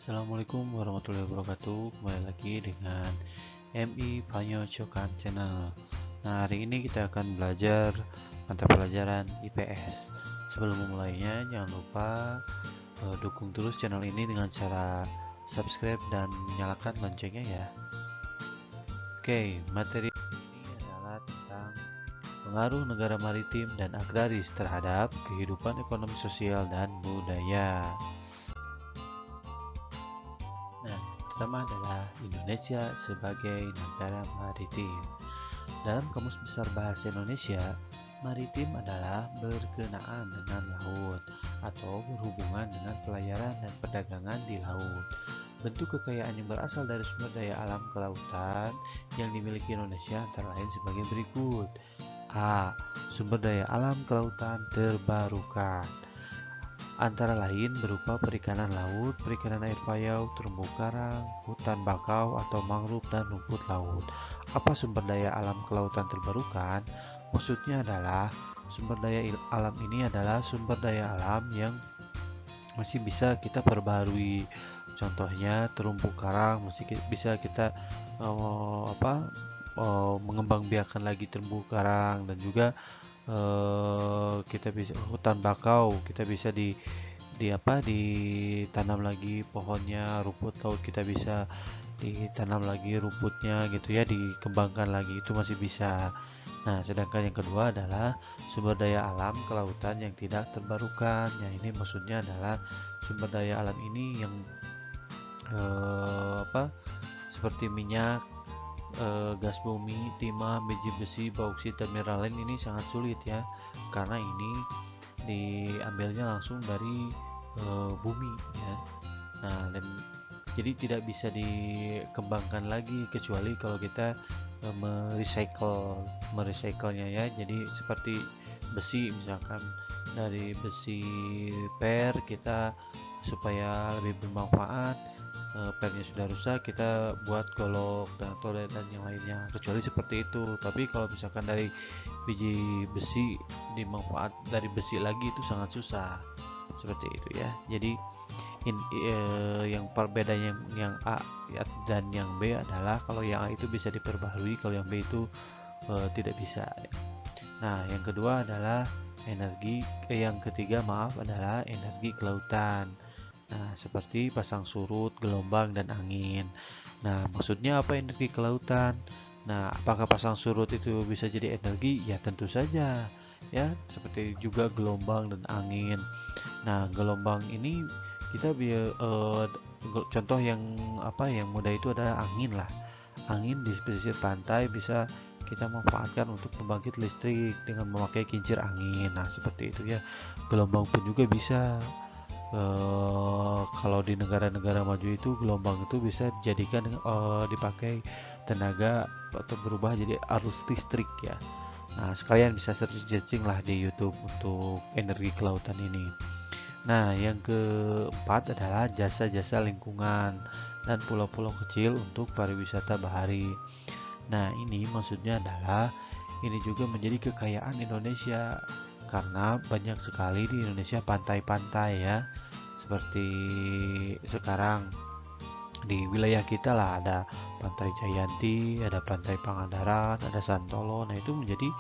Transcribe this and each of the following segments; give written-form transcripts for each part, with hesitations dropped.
Assalamualaikum warahmatullahi wabarakatuh. Kembali lagi dengan MI Panyo Cokan Channel. Nah, hari ini kita akan belajar mata pelajaran IPS. Sebelum memulainya, jangan lupa dukung terus channel ini dengan cara subscribe dan nyalakan loncengnya ya. Oke, materi ini adalah tentang pengaruh negara maritim dan agraris terhadap kehidupan ekonomi sosial dan budaya. Nah, pertama adalah Indonesia sebagai negara maritim. Dalam Kamus Besar Bahasa Indonesia, maritim adalah berkenaan dengan laut atau berhubungan dengan pelayaran dan perdagangan di laut. Bentuk kekayaan yang berasal dari sumber daya alam kelautan yang dimiliki Indonesia antara lain sebagai berikut. A. Sumber daya alam kelautan terbarukan. Antara lain berupa perikanan laut, perikanan air payau, terumbu karang, hutan bakau atau mangrove dan rumput laut. Apa sumber daya alam kelautan terbarukan? Maksudnya adalah sumber daya alam ini adalah sumber daya alam yang masih bisa kita perbaharui. Contohnya terumbu karang masih bisa kita mengembangbiakan lagi terumbu karang, dan juga kita bisa hutan bakau, kita bisa ditanam lagi pohonnya, rumput laut kita bisa ditanam lagi rumputnya gitu ya, dikembangkan lagi, itu masih bisa. Nah, sedangkan yang kedua adalah sumber daya alam kelautan yang tidak terbarukan. Ya, ini maksudnya adalah sumber daya alam ini yang seperti minyak, gas bumi, timah, biji besi, bauksit, dan mineral lain ini sangat sulit ya, karena ini diambilnya langsung dari bumi ya. Nah, dan jadi tidak bisa dikembangkan lagi kecuali kalau kita merecycle-nya ya. Jadi seperti besi, misalkan dari besi per kita supaya lebih bermanfaat, pernya sudah rusak, kita buat golok dan yang lainnya, kecuali seperti itu. Tapi kalau misalkan dari biji besi dimanfaat dari besi lagi, itu sangat susah seperti itu ya. Jadi yang perbedaannya yang A dan yang B adalah kalau yang A itu bisa diperbaharui, kalau yang B itu tidak bisa. Nah, yang kedua adalah yang ketiga adalah energi kelautan. Nah, seperti pasang surut, gelombang, dan angin. Nah, maksudnya apa energi kelautan? Nah, apakah pasang surut itu bisa jadi energi? Ya, tentu saja. Ya, seperti juga gelombang dan angin. Nah, gelombang ini kita contoh yang mudah itu adalah angin lah. Angin di pesisir pantai bisa kita manfaatkan untuk membangkit listrik dengan memakai kincir angin. Nah, seperti itu ya. Gelombang pun juga bisa. Kalau di negara-negara maju itu gelombang itu bisa dijadikan dipakai tenaga atau berubah jadi arus listrik ya. Nah, sekalian bisa searching lah di YouTube untuk energi kelautan ini. Nah, yang keempat adalah jasa-jasa lingkungan dan pulau-pulau kecil untuk pariwisata bahari. Nah, ini maksudnya adalah ini juga menjadi kekayaan Indonesia, karena banyak sekali di Indonesia pantai-pantai ya. Seperti sekarang di wilayah kita lah, ada Pantai Jayanti, ada Pantai Pangandaran, ada Santolo. Nah, itu menjadi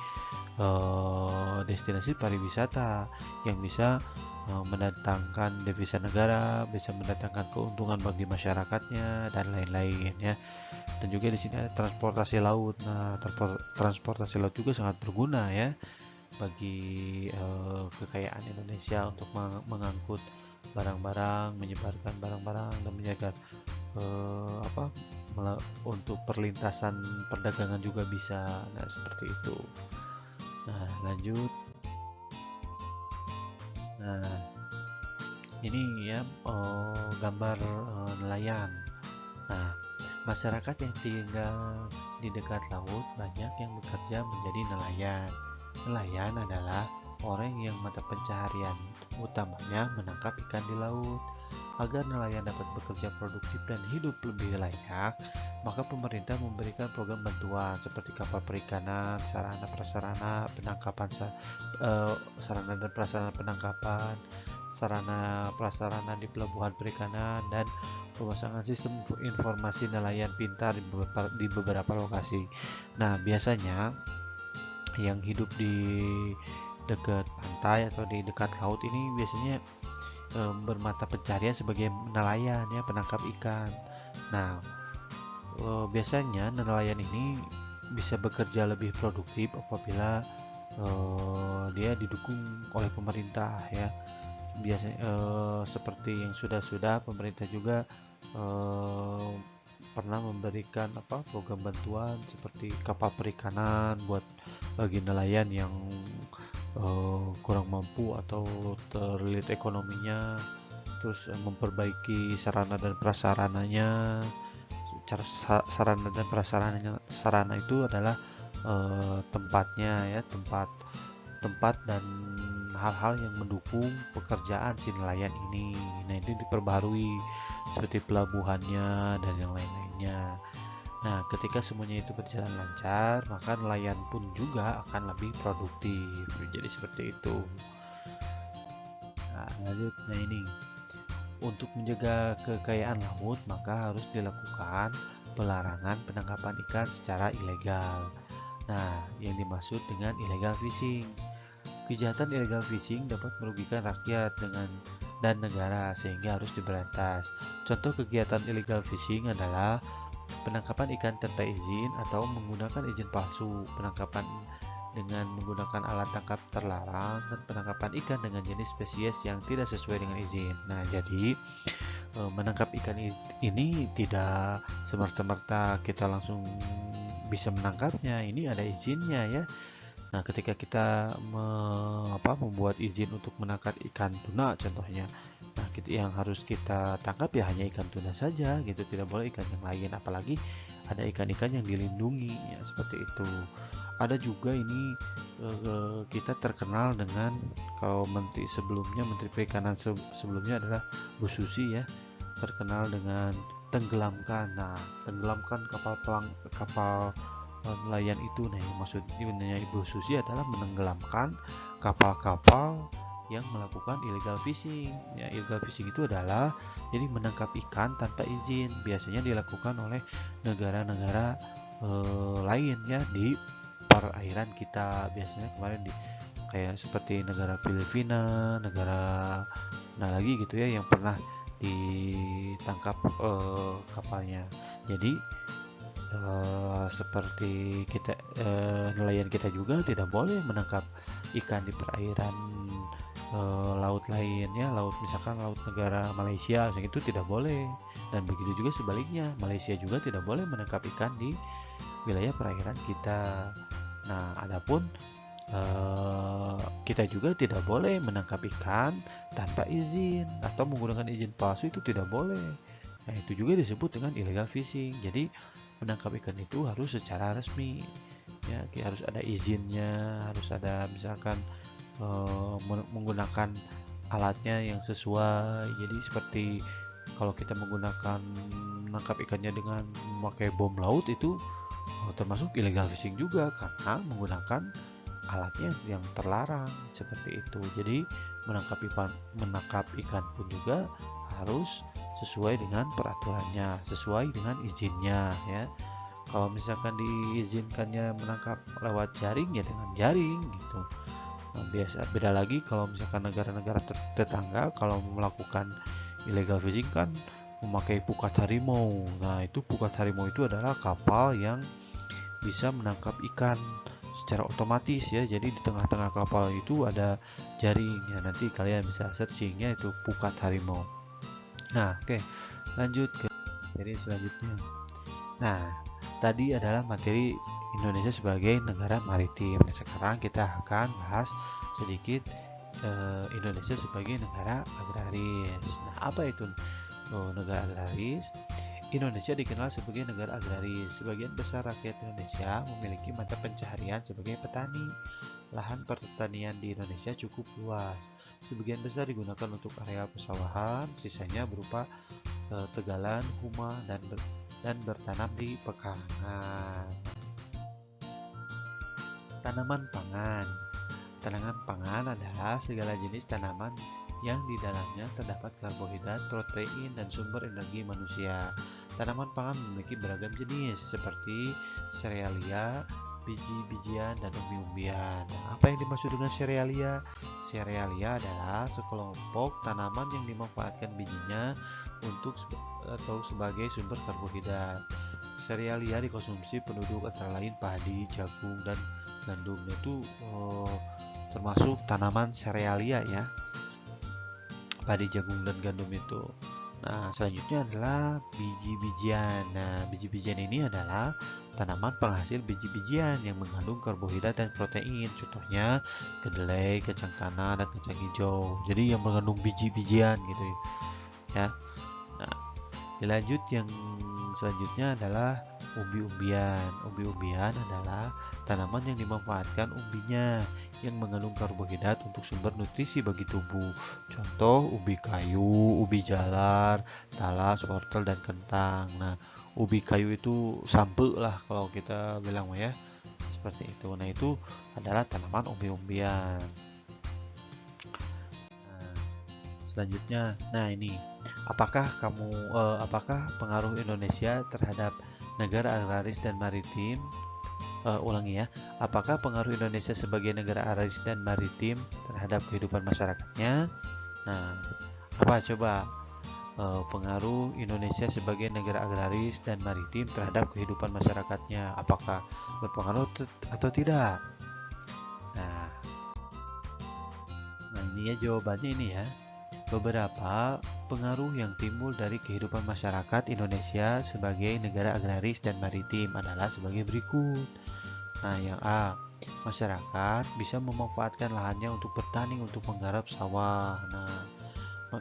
destinasi pariwisata yang bisa mendatangkan devisa negara, bisa mendatangkan keuntungan bagi masyarakatnya dan lain-lain ya. Dan juga di sini ada transportasi laut. Nah, transportasi laut juga sangat berguna ya bagi kekayaan Indonesia untuk mengangkut barang-barang, menyebarkan barang-barang, dan menjaga untuk perlintasan perdagangan juga bisa. Nah, seperti itu. Nah, lanjut. Nah, ini ya gambar nelayan. Nah, masyarakat yang tinggal di dekat laut banyak yang bekerja menjadi nelayan. Nelayan adalah orang yang mata pencaharian utamanya menangkap ikan di laut. Agar nelayan dapat bekerja produktif dan hidup lebih layak, maka pemerintah memberikan program bantuan seperti kapal perikanan, sarana dan prasarana penangkapan, sarana prasarana di pelabuhan perikanan, dan pemasangan sistem informasi nelayan pintar di beberapa lokasi. Nah, biasanya yang hidup di dekat pantai atau di dekat laut ini biasanya bermata pencarian sebagai nelayan ya, penangkap ikan. Nah, biasanya nelayan ini bisa bekerja lebih produktif apabila dia didukung oleh pemerintah ya. Biasanya seperti yang sudah pemerintah juga eh, pernah memberikan program bantuan seperti kapal perikanan buat bagi nelayan yang kurang mampu atau terlilit ekonominya, terus memperbaiki sarana dan prasarananya. Cara sarana dan sarana itu adalah tempatnya ya, tempat dan hal-hal yang mendukung pekerjaan si nelayan ini. Nah, itu diperbaharui seperti pelabuhannya dan yang lain-lainnya. Nah, ketika semuanya itu berjalan lancar, maka nelayan pun juga akan lebih produktif. Jadi seperti itu. Nah, lanjut. Nah, ini untuk menjaga kekayaan laut, maka harus dilakukan pelarangan penangkapan ikan secara ilegal. Nah, yang dimaksud dengan illegal fishing, kejahatan illegal fishing dapat merugikan rakyat dan negara sehingga harus diberantas. Contoh kegiatan illegal fishing adalah penangkapan ikan tanpa izin atau menggunakan izin palsu, penangkapan dengan menggunakan alat tangkap terlarang, dan penangkapan ikan dengan jenis spesies yang tidak sesuai dengan izin. Nah, jadi menangkap ikan ini tidak semerta-merta kita langsung bisa menangkapnya. Ini ada izinnya ya. Nah, ketika kita membuat izin untuk menangkap ikan tuna contohnya, nah yang harus kita tangkap ya hanya ikan tuna saja gitu, tidak boleh ikan yang lain, apalagi ada ikan-ikan yang dilindungi ya, seperti itu. Ada juga ini kita terkenal dengan, kalau Menteri Perikanan sebelumnya adalah Bu Susi ya, terkenal dengan tenggelamkan. Nah, tenggelamkan kapal nelayan itu. Nah, yang maksudnya Ibu Susi adalah menenggelamkan kapal-kapal yang melakukan illegal fishing. Ya, illegal fishing itu adalah jadi menangkap ikan tanpa izin. Biasanya dilakukan oleh negara-negara lain ya di perairan kita. Biasanya kemarin kayak seperti negara Filipina, negara lagi gitu ya yang pernah ditangkap kapalnya. Jadi seperti kita nelayan kita juga tidak boleh menangkap ikan di perairan laut lain ya, misalkan laut negara Malaysia itu tidak boleh, dan begitu juga sebaliknya, Malaysia juga tidak boleh menangkap ikan di wilayah perairan kita. Nah, adapun kita juga tidak boleh menangkap ikan tanpa izin atau menggunakan izin palsu, itu tidak boleh. Nah, itu juga disebut dengan illegal fishing. Jadi menangkap ikan itu harus secara resmi ya, harus ada izinnya, harus ada misalkan menggunakan alatnya yang sesuai. Jadi seperti kalau kita menangkap ikannya dengan memakai bom laut, itu termasuk illegal fishing juga karena menggunakan alatnya yang terlarang seperti itu. Jadi menangkap ikan pun juga harus sesuai dengan peraturannya, sesuai dengan izinnya ya. Kalau misalkan diizinkannya menangkap lewat jaring ya dengan jaring gitu. Nah, beda lagi kalau misalkan negara-negara tetangga kalau melakukan illegal fishing kan memakai pukat harimau. Nah, itu pukat harimau itu adalah kapal yang bisa menangkap ikan secara otomatis ya. Jadi di tengah-tengah kapal itu ada jaring ya, nanti kalian bisa searchingnya itu pukat harimau. Nah, oke, lanjut ke materi selanjutnya. Nah, tadi adalah materi Indonesia sebagai negara maritim. Nah, sekarang kita akan bahas sedikit Indonesia sebagai negara agraris. Nah, apa itu negara agraris? Indonesia dikenal sebagai negara agraris. Sebagian besar rakyat Indonesia memiliki mata pencaharian sebagai petani. Lahan pertanian di Indonesia cukup luas. Sebagian besar digunakan untuk areal persawahan, sisanya berupa tegalan, huma, dan bertanam di pekarangan. Tanaman pangan. Tanaman pangan adalah segala jenis tanaman yang di dalamnya terdapat karbohidrat, protein, dan sumber energi manusia. Tanaman pangan memiliki beragam jenis seperti serealia, biji-bijian, dan umbi-umbian. Nah, apa yang dimaksud dengan serealia? Serealia adalah sekelompok tanaman yang dimanfaatkan bijinya untuk atau sebagai sumber karbohidrat. Serealia dikonsumsi penduduk antara lain padi, jagung, dan gandum. Itu termasuk tanaman serealia ya, padi, jagung, dan gandum itu. Nah, selanjutnya adalah biji-bijian. Nah, biji-bijian ini adalah tanaman penghasil biji-bijian yang mengandung karbohidrat dan protein. Contohnya kedelai, kacang tanah, dan kacang hijau. Jadi yang mengandung biji-bijian gitu ya. Nah, dilanjut yang selanjutnya adalah umbi-umbian. Umbi-umbian adalah tanaman yang dimanfaatkan umbinya yang mengandung karbohidrat untuk sumber nutrisi bagi tubuh. Contoh ubi kayu, ubi jalar, talas, wortel, dan kentang. Nah, ubi kayu itu sampe lah kalau kita bilang ya, seperti itu. Nah, itu adalah tanaman umbi-umbian. Nah, selanjutnya, ini apakah pengaruh Indonesia terhadap negara agraris dan maritim? Ulangi ya, apakah pengaruh Indonesia sebagai negara agraris dan maritim terhadap kehidupan masyarakatnya? Nah, apa coba pengaruh Indonesia sebagai negara agraris dan maritim terhadap kehidupan masyarakatnya? Apakah berpengaruh atau tidak? Nah, ini ya jawabannya ini ya. Beberapa pengaruh yang timbul dari kehidupan masyarakat Indonesia sebagai negara agraris dan maritim adalah sebagai berikut. Nah, yang A, masyarakat bisa memanfaatkan lahannya untuk bertani untuk menggarap sawah. Nah,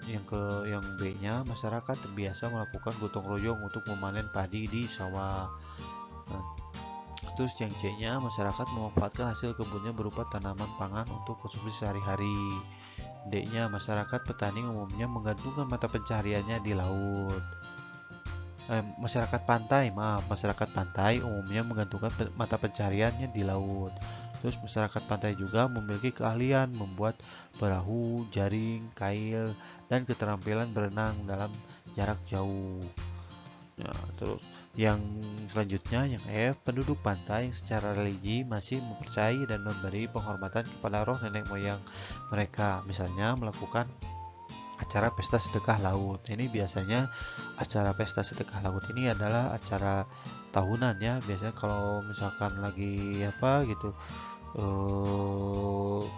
yang B-nya, masyarakat terbiasa melakukan gotong royong untuk memanen padi di sawah. Nah, terus yang C-nya, masyarakat memanfaatkan hasil kebunnya berupa tanaman pangan untuk konsumsi sehari-hari. D-nya, masyarakat petani umumnya menggantungkan mata pencahariannya di laut. Masyarakat pantai umumnya menggantungkan mata pencahariannya di laut. Terus masyarakat pantai juga memiliki keahlian membuat perahu, jaring, kail, dan keterampilan berenang dalam jarak jauh. Nah, terus yang selanjutnya yang F, penduduk pantai yang secara religi masih mempercayai dan memberi penghormatan kepada roh nenek moyang mereka, misalnya melakukan acara pesta sedekah laut. Ini biasanya acara pesta sedekah laut ini adalah acara tahunan ya. Biasanya kalau misalkan lagi apa gitu,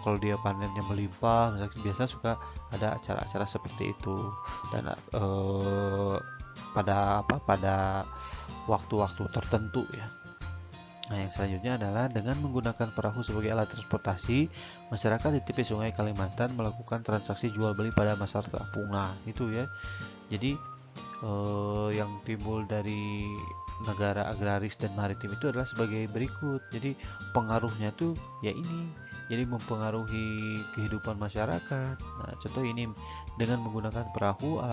kalau dia panennya melimpah, misalkan biasa suka ada acara-acara seperti itu. Dan pada waktu-waktu tertentu ya. Nah, yang selanjutnya adalah dengan menggunakan perahu sebagai alat transportasi, masyarakat di tepi sungai Kalimantan melakukan transaksi jual beli pada masa terapung. Nah, itu ya. Jadi yang timbul dari negara agraris dan maritim itu adalah sebagai berikut. Jadi pengaruhnya tuh ya ini. Jadi mempengaruhi kehidupan masyarakat. Nah, contoh ini dengan menggunakan perahu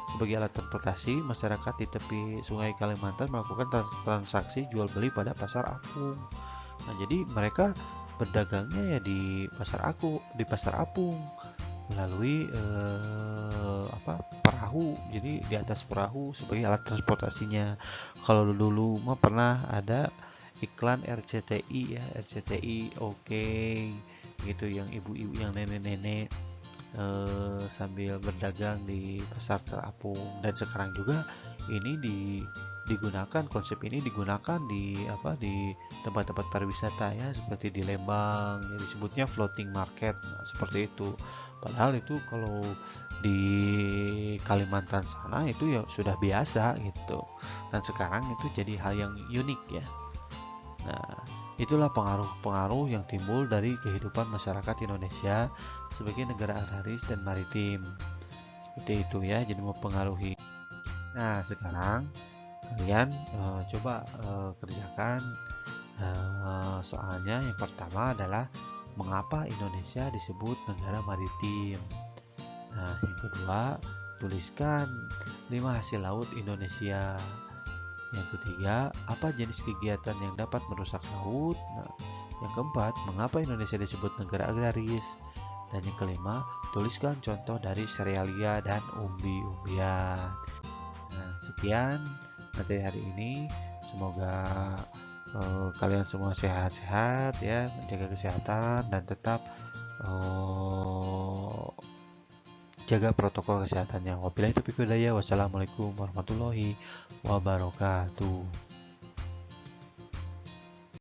sebagai alat transportasi, masyarakat di tepi sungai Kalimantan melakukan transaksi jual beli pada pasar apung. Nah, jadi mereka berdagangnya ya di pasar apung melalui perahu. Jadi di atas perahu sebagai alat transportasinya. Kalau dulu mah pernah ada iklan RCTI ya, RCTI oke gitu, yang ibu-ibu yang nenek-nenek sambil berdagang di pasar terapung. Dan sekarang juga ini digunakan, konsep ini digunakan di tempat-tempat pariwisata ya, seperti di Lembang ya, disebutnya floating market. Nah, seperti itu. Padahal itu kalau di Kalimantan sana itu ya sudah biasa gitu. Dan sekarang itu jadi hal yang unik ya. Nah, itulah pengaruh-pengaruh yang timbul dari kehidupan masyarakat Indonesia sebagai negara agraris dan maritim. Seperti itu ya, jadi mempengaruhi. Nah, sekarang kalian coba kerjakan soalnya. Yang pertama adalah mengapa Indonesia disebut negara maritim. Nah, yang kedua, tuliskan 5 hasil laut Indonesia. Yang ketiga, apa jenis kegiatan yang dapat merusak laut? Nah, yang keempat, mengapa Indonesia disebut negara agraris? Dan yang kelima, tuliskan contoh dari serealia dan umbi-umbian. Nah, sekian materi hari ini. Semoga kalian semua sehat-sehat ya, menjaga kesehatan dan tetap jaga protokol kesehatannya. Wabillahi taufiq wal hidayah. Wassalamualaikum warahmatullahi wabarakatuh.